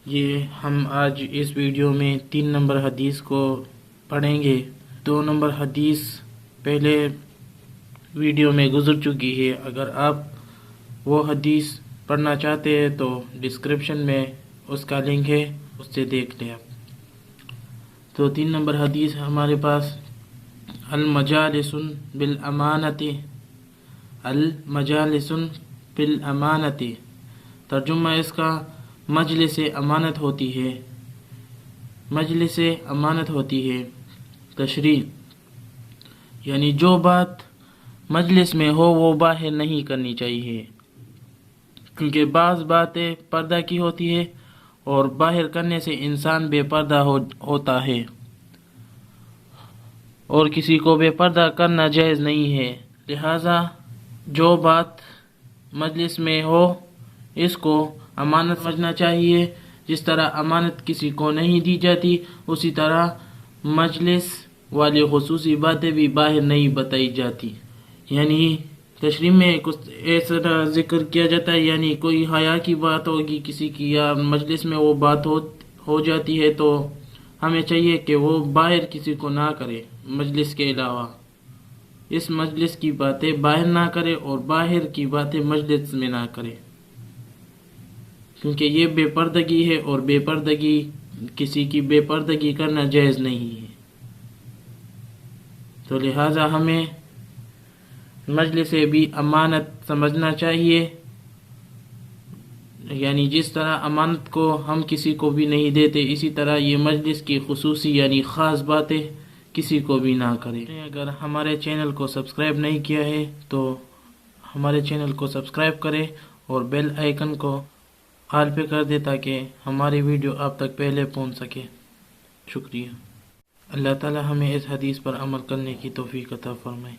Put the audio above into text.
یہ ہم آج اس ویڈیو میں 3 نمبر حدیث کو پڑھیں گے۔ 2 نمبر حدیث پہلے ویڈیو میں گزر چکی ہے، اگر آپ وہ حدیث پڑھنا چاہتے ہیں تو ڈسکرپشن میں اس کا لنک ہے، اس سے دیکھ لیں آپ۔ تو 3 نمبر حدیث ہمارے پاس المجالس بالامانت، المجالس بالامانت، ترجمہ اس کا مجلس امانت ہوتی ہے، مجلس امانت ہوتی ہے۔ تشریح یعنی جو بات مجلس میں ہو وہ باہر نہیں کرنی چاہیے، کیونکہ بعض باتیں پردہ کی ہوتی ہے اور باہر کرنے سے انسان بے پردہ ہوتا ہے، اور کسی کو بے پردہ کرنا جائز نہیں ہے۔ لہذا جو بات مجلس میں ہو اس کو امانت سمجھنا چاہیے۔ جس طرح امانت کسی کو نہیں دی جاتی، اسی طرح مجلس والی خصوصی باتیں بھی باہر نہیں بتائی جاتی۔ یعنی تشریح میں کچھ ایسا ذکر کیا جاتا ہے، یعنی کوئی حیا کی بات ہوگی کسی کی، یا مجلس میں وہ بات ہو جاتی ہے تو ہمیں چاہیے کہ وہ باہر کسی کو نہ کرے، مجلس کے علاوہ اس مجلس کی باتیں باہر نہ کرے اور باہر کی باتیں مجلس میں نہ کرے، کیونکہ یہ بے پردگی ہے، اور بے پردگی کسی کی بے پردگی کرنا جائز نہیں ہے۔ تو لہٰذا ہمیں مجلس بھی امانت سمجھنا چاہیے، یعنی جس طرح امانت کو ہم کسی کو بھی نہیں دیتے، اسی طرح یہ مجلس کی خصوصی یعنی خاص باتیں کسی کو بھی نہ کریں۔ اگر ہمارے چینل کو سبسکرائب نہیں کیا ہے تو ہمارے چینل کو سبسکرائب کریں اور بیل آئیکن کو آل پہ کر دیں تاکہ ہماری ویڈیو آپ تک پہلے پہنچ سکے۔ شکریہ۔ اللہ تعالی ہمیں اس حدیث پر عمل کرنے کی توفیق عطا فرمائے۔